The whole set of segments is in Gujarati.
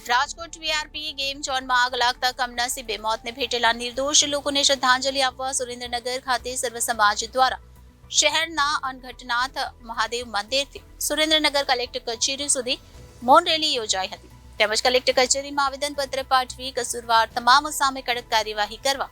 રાજકોટ વીઆરપી ગેમ ઝોનમાં આગ લાગતા કમનસીબે મોતને ભેટેલા નિર્દોષ લોકોને શ્રદ્ધાંજલિ આપવા સુરેન્દ્રનગર ખાતે સર્વ સમાજ દ્વારા શહેરના અનઘટનાથ મહાદેવ મંદિરથી સુરેન્દ્રનગર કલેક્ટર કચેરી સુધી મૌન રેલી યોજાઈ હતી તેમજ કલેક્ટર કચેરીમાં આવેદનપત્ર પાઠવી કસૂરવાર તમામ સામે કડક કાર્યવાહી કરવા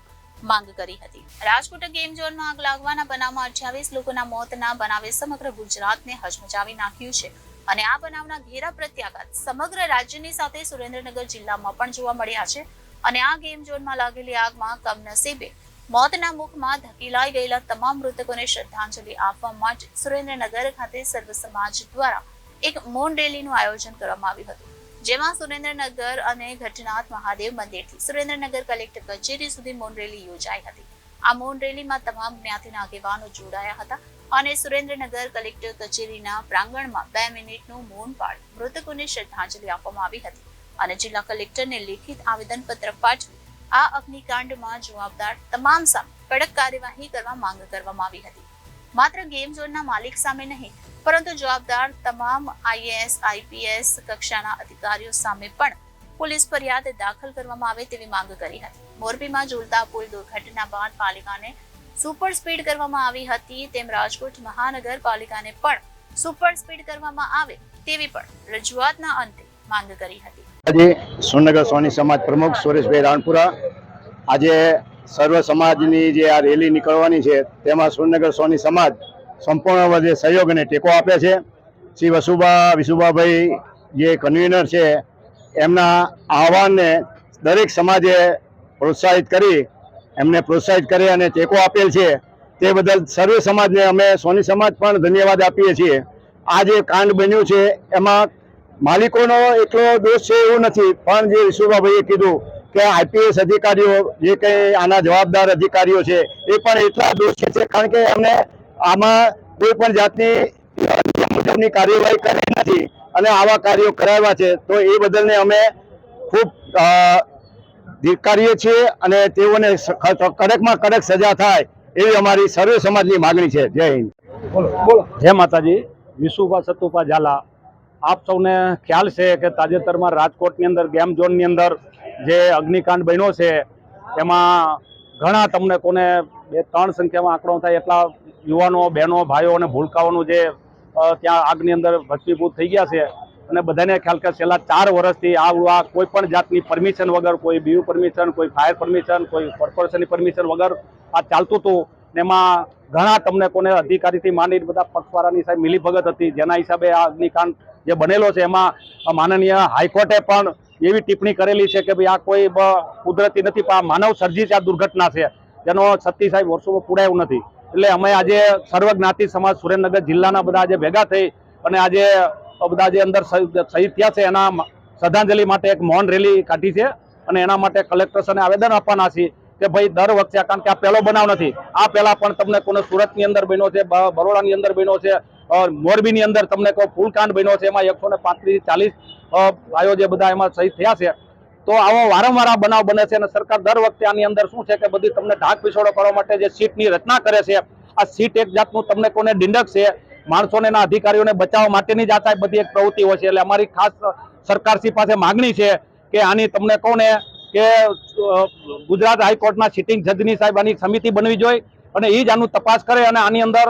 માંગ કરી હતી। રાજકોટ ગેમ ઝોનમાં આગ લાગવાના બનાવમાં 28 લોકોના મોતના બનાવે સમગ્ર ગુજરાતને હચમચાવી નાખ્યું છે અને આ બનાવના ઘેરા પ્રત્યાઘાત સમગ્ર રાજ્યની સાથે સુરેન્દ્રનગર જિલ્લામાં પણ જોવા મળ્યા છે અને આ ગેમ ઝોનમાં લાગેલી આગમાં કમનસીબે મોતના મુખમાં ધકેલાઈ ગયેલા તમામ મૃતકોને શ્રદ્ધાંજલિ આપવા માટે સુરેન્દ્રનગર ખાતે સર્વ સમાજ દ્વારા એક મૌન રેલીનું આયોજન કરવામાં આવ્યું હતું જેમાં સુરેન્દ્રનગર અને ઘટનાથ મહાદેવ મંદિરથી સુરેન્દ્રનગર કલેક્ટર કચેરી સુધી મૌન રેલી યોજાઈ હતી। આ મૌન રેલીમાં તમામ જ્ઞાતિના આગેવાનો જોડાયા હતા અને સુરેન્દ્રનગર કલેક્ટર કચેરીના પ્રાંગણમાં 2 મિનિટનું મૌન પાળી મૃતકોને શ્રદ્ધાંજલિ આપવામાં આવી હતી અને જિલ્લા કલેક્ટરને લેખિત આવેદનપત્ર પાઠવી આ અગ્નિકાંડમાં જવાબદાર તમામ સામે કડક કાર્યવાહી કરવા માંગ કરવામાં આવી હતી। માત્ર ગેમ ઝોનના માલિક સામે નહીં પરંતુ જવાબદાર તમામ આઈએએસ આઈપીએસ કક્ષાના અધિકારીઓ સામે પણ પોલીસ ફરિયાદ દાખલ કરવામાં આવે તેવી માંગ કરી હતી। મોરબીમાં ઝૂલતા પુલ દુર્ઘટના બાદ પાલિકાને સુપર સ્પીડ કરવામાં આવી હતી તેમ રાજકોટ મહાનગરપાલિકાને પણ સુપર સ્પીડ કરવામાં આવે તેવી પણ રજૂઆતના અંતે માંગ કરી હતી। આજે સુરેન્દ્રનગર સોની સમાજ પ્રમુખ સુરેશભાઈ રાણપુરા આજે સર્વ સમાજની જે આ રેલી નીકળવાની છે તેમાં સુરેન્દ્રનગર સોની સમાજ સંપૂર્ણ વધે સહયોગ અને ટેકો આપે છે। શ્રી વિશુભાભાઈ જે કન્વીનર છે એમના આહવાનને દરેક સમાજે પ્રોત્સાહિત કરી અને ટેકો આપેલ છે તે બદલ સર્વે સમાજને અમે સોની સમાજ પણ ધન્યવાદ આપીએ છીએ। આ જે કાંડ બન્યું છે એમાં માલિકોનો એટલો દોષ છે એવું નથી, પણ જે વિશુભાભાઈએ કીધું કે આઈપીએસ અધિકારીઓ જે કંઈ આના જવાબદાર અધિકારીઓ છે એ પણ એટલા દોષ છે કારણ કે એમને આમાં કોઈ પણ જાતની મુજબની કાર્યવાહી કરી નથી અને આવા કાર્યો કરાવ્યા છે તો એ બદલને અમે ખૂબ ધિક્કારીએ છીએ અને તેઓને કડકમાં કડક સજા થાય એવી અમારી સર્વે સમાજની માગણી છે। જય હિન્દ। જય માતાજી। વિશુભા સતુભા ઝાલા। આપ સૌને ખ્યાલ છે કે તાજેતરમાં રાજકોટની અંદર ગેમ ઝોનની અંદર જે અગ્નિકાંડ બન્યો છે એમાં ઘણા તમને કોને 2-3 સંખ્યામાં આંકડો થાય એટલા યુવાનો બહેનો ભાઈઓ અને ભૂલકાઓનું જે ત્યાં આગની અંદર ભસ્મીભૂત થઈ ગયા છે અને બધાને ખ્યાલ કે છેલ્લા 4 વર્ષથી આ કોઈ પણ જાતની પરમિશન વગર, કોઈ બીયુ પરમિશન, કોઈ ફાયર પરમિશન, કોઈ કોર્પોરેશનની પરમિશન વગર આ ચાલતું હતું। એમાં ઘણા તમને કોને અધિકારીથી માંડી બધા પક્ષવાળાની સાહેબ મિલીભગત હતી જેના હિસાબે આ અગ્નિકાંડ જે બનેલો છે એમાં માનનીય હાઈકોર્ટે પણ એવી ટિપ્પણી કરેલી છે કે ભાઈ આ કોઈ કુદરતી નથી પણ આ માનવ સર્જિત આ દુર્ઘટના છે જેનો સત્ય સાહેબ વર્ષોમાં પૂરાયું નથી। એટલે અમે આજે સર્વ જ્ઞાતિ સમાજ સુરેન્દ્રનગર જિલ્લાના બધા આજે ભેગા થઈ અને આજે બધા જે અંદર શહીદ થયા છે એના શ્રદ્ધાંજલિ માટે એક મૌન રેલી કાઢી છે અને એના માટે કલેક્ટરશ્રીને આવેદન આપવાના છે કે ભાઈ દર વખતે કારણ કે આ પહેલો બનાવ નથી, આ પહેલા પણ તમને કોને સુરતની અંદર બન્યો છે, બરોડાની અંદર બન્યો છે, મોરબીની અંદર તમને કોઈ ફૂલકાંડ બન્યો છે એમાં 135-40 ભાઈઓ જે બધા એમાં શહીદ થયા છે। તો આવો વારંવાર આ બનાવ બને છે અને સરકાર દર વખતે આની અંદર શું છે કે બધી તમને ઢાક પીછોડો કરવા માટે જે સીટની રચના કરે છે આ સીટ એક જાતનું તમને કોને ડિંડક છે, માણસોને ના અધિકારીઓને બચાવવા માટેની જ આ બધી એક પ્રવૃત્તિ હોય છે। એટલે અમારી ખાસ સરકારશ્રી પાસે માગણી છે કે આની તમને કોને કે ગુજરાત હાઈકોર્ટના સિટિંગ જજની સાહેબ આની સમિતિ બનવી જોઈએ અને એ જ આનું તપાસ કરે અને આની અંદર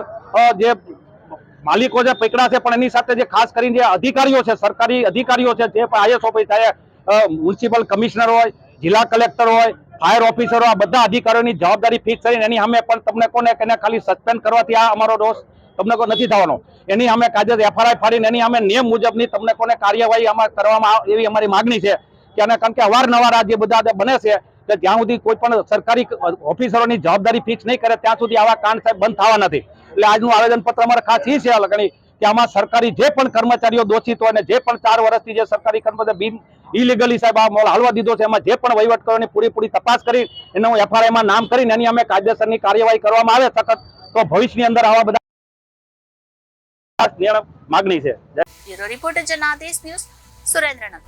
જે માલિકો જે પકડા છે પણ એની સાથે જે ખાસ કરીને જે અધિકારીઓ છે, સરકારી અધિકારીઓ છે, જે આઈએસ ઓફિસર, મ્યુનિસિપલ કમિશનર હોય, જિલ્લા કલેક્ટર હોય, ફાયર ઓફિસરો, આ બધા અધિકારીઓની જવાબદારી ફિક્સ કરીને એની સામે પણ તમને કોને કે ખાલી સસ્પેન્ડ કરવાથી આ અમારો દોષ તમને કોઈ નથી થવાનો, એની સામે કાયદે એફઆરઆઈ ફાડીને એની સામે નિયમ મુજબની તમને કોને કાર્યવાહી આમાં કરવામાં આવે એવી અમારી માગણી છે કે આને કારણ કે અવારનવાર આ જે બધા બને છે કે જ્યાં સુધી કોઈ પણ સરકારી ઓફિસરોની જવાબદારી ફિક્સ નહીં કરે ત્યાં સુધી આવા કાંડ સાહેબ બંધ થવા નથી। એટલે આજનું આવેદનપત્ર અમારે ખાસ એ છે લગણી કે આમાં સરકારી જે પણ કર્મચારીઓ દોષિત હોય અને જે પણ 4 વર્ષથી જે સરકારી કર્મચારી ઇલીગલી સાહેબ આ મોલ હાલવા દીધો છે એમાં જે પણ વહીવટ કરવાની પૂરી તપાસ કરી એને હું એફઆરઆઈમાં નામ કરીને એની અમે કાયદેસરની કાર્યવાહી કરવામાં આવે સખત તો ભવિષ્યની અંદર આવા બધા માગણી છે। Bureau reporter Janadesh news Surendranagar.